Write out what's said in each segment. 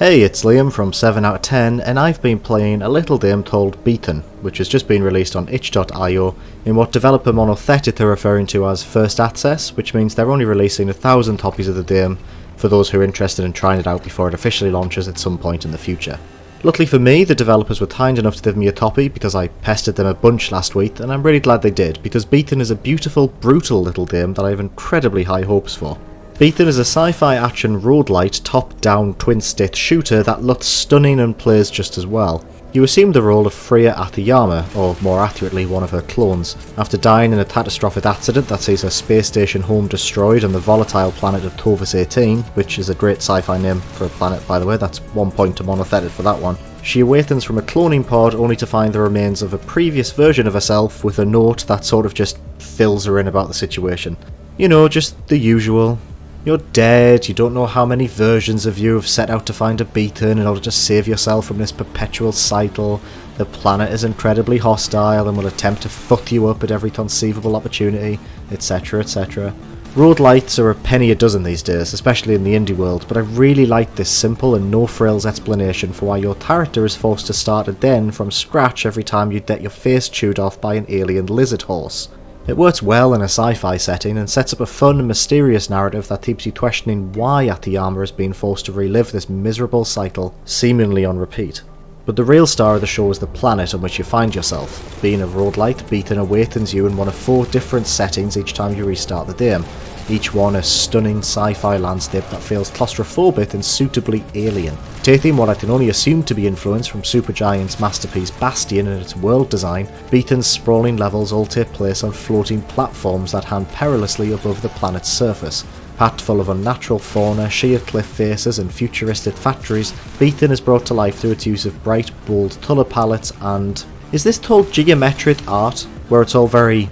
Hey, it's Liam from 7 out of 10, and I've been playing a little game called Beaten, which has just been released on itch.io in what developer Monothetic are referring to as First Access, which means they're only releasing 1,000 copies of the game for those who are interested in trying it out before it officially launches at some point in the future. Luckily for me, the developers were kind enough to give me a copy because I pestered them a bunch last week, and I'm really glad they did, because Beaten is a beautiful, brutal little game that I have incredibly high hopes for. Beaten is a sci-fi action roguelite top-down twin-stick shooter that looks stunning and plays just as well. You assume the role of Freya Aoyama, or more accurately one of her clones, after dying in a catastrophic accident that sees her space station home destroyed on the volatile planet of Tovus 18, which is a great sci-fi name for a planet by the way, that's 1 point to Monothetic for that one. She awakens from a cloning pod only to find the remains of a previous version of herself with a note that sort of just fills her in about the situation. You know, just the usual. You're dead, you don't know how many versions of you have set out to find a beacon in order to save yourself from this perpetual cycle. The planet is incredibly hostile and will attempt to fuck you up at every conceivable opportunity, etc, etc. Roguelites are a penny a dozen these days, especially in the indie world, but I really like this simple and no-frills explanation for why your character is forced to start again from scratch every time you get your face chewed off by an alien lizard horse. It works well in a sci-fi setting and sets up a fun and mysterious narrative that keeps you questioning why Aoyama has been forced to relive this miserable cycle, seemingly on repeat. But the real star of the show is the planet on which you find yourself. Being a roguelite, Beaten awakens you in one of 4 different settings each time you restart the game, each one a stunning sci-fi landscape that feels claustrophobic and suitably alien. Taking what I can only assume to be influence from Supergiant's masterpiece Bastion and its world design, Beaten's sprawling levels all take place on floating platforms that hang perilously above the planet's surface. Packed full of unnatural fauna, sheer cliff faces and futuristic factories, Beaten is brought to life through its use of bright, bold colour palettes and... is this called geometric art, where it's all very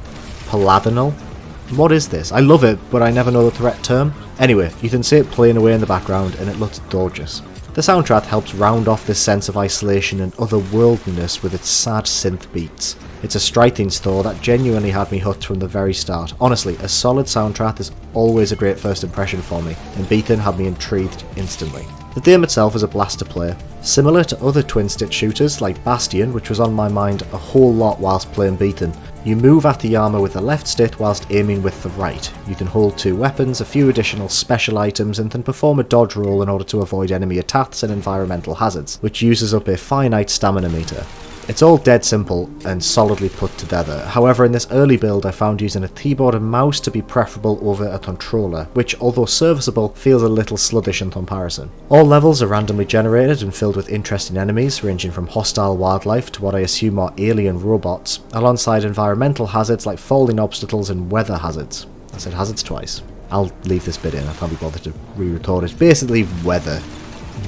paladinal? What is this? I love it, but I never know the correct term. Anyway, you can see it playing away in the background and it looks gorgeous. The soundtrack helps round off this sense of isolation and otherworldliness with its sad synth beats. It's a striking score that genuinely had me hooked from the very start. Honestly, a solid soundtrack is always a great first impression for me, and Beaten had me intrigued instantly. The game itself is a blast to play. Similar to other twin-stick shooters like Bastion, which was on my mind a whole lot whilst playing Beaten, you move Aoyama with the left stick whilst aiming with the right. You can hold 2 weapons, a few additional special items, and can perform a dodge roll in order to avoid enemy attacks and environmental hazards, which uses up a finite stamina meter. It's all dead simple and solidly put together. However, in this early build I found using a keyboard and mouse to be preferable over a controller, which, although serviceable, feels a little sluggish in comparison. All levels are randomly generated and filled with interesting enemies, ranging from hostile wildlife to what I assume are alien robots, alongside environmental hazards like falling obstacles and weather hazards. I said hazards twice. I'll leave this bit in, I can't be bothered to re-record it. Basically, weather.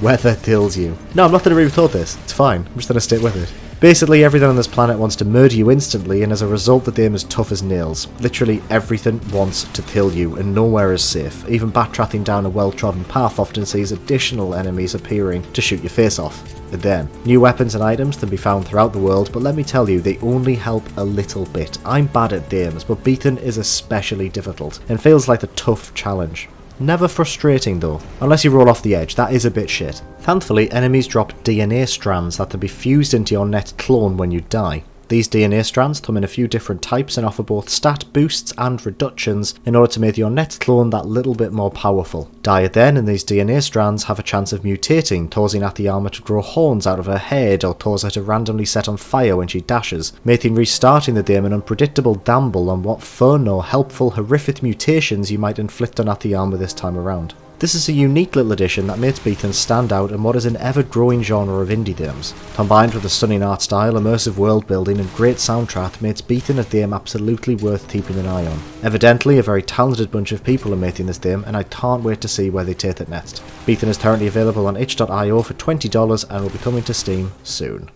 Weather kills you. No, I'm not going to re-record this, it's fine, I'm just going to stick with it. Basically, everything on this planet wants to murder you instantly, and as a result the game is tough as nails. Literally everything wants to kill you, and nowhere is safe. Even backtracking down a well-trodden path often sees additional enemies appearing to shoot your face off. Again, new weapons and items can be found throughout the world, but let me tell you, they only help a little bit. I'm bad at games, but Beaten is especially difficult, and feels like a tough challenge. Never frustrating though, unless you roll off the edge, that is a bit shit. Thankfully, enemies drop DNA strands that can be fused into your net clone when you die. These DNA strands come in a few different types and offer both stat boosts and reductions in order to make your net clone that little bit more powerful. Die then and these DNA strands have a chance of mutating, causing Aoyama to grow horns out of her head or cause her to randomly set on fire when she dashes, making restarting the game an unpredictable gamble on what fun or helpful horrific mutations you might inflict on Aoyama this time around. This is a unique little addition that makes Beaten stand out in what is an ever-growing genre of indie games. Combined with a stunning art style, immersive world building and great soundtrack makes Beaten a game absolutely worth keeping an eye on. Evidently, a very talented bunch of people are making this game, and I can't wait to see where they take it next. Beaten is currently available on itch.io for $20 and will be coming to Steam soon.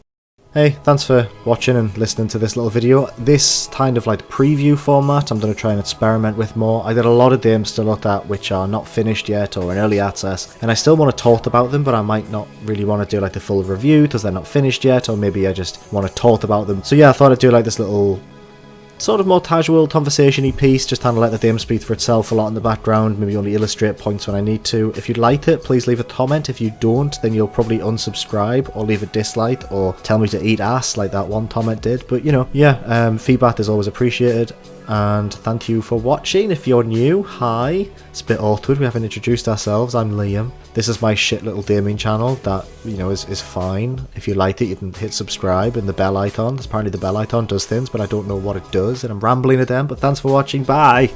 Hey, thanks for watching and listening to this little video. This kind of like preview format I'm going to try and experiment with more. I got a lot of games to look at which are not finished yet or in early access, and I still want to talk about them, but I might not really want to do like the full review because they're not finished yet, or maybe I just want to talk about them. So yeah, I thought I'd do like this little sort of more casual conversation-y piece, just kind of let the game speak for itself a lot in the background, maybe only illustrate points when I need to. If you liked it, please leave a comment. If you don't, then you'll probably unsubscribe or leave a dislike or tell me to eat ass like that one comment did. But you know, yeah, feedback is always appreciated. And thank you for watching. If you're new, hi. It's a bit awkward, we haven't introduced ourselves. I'm Liam. This is my shit little gaming channel that, you know, is fine. If you liked it, you can hit subscribe and the bell icon. Apparently the bell icon does things, but I don't know what it does, and I'm rambling at them. But thanks for watching, bye!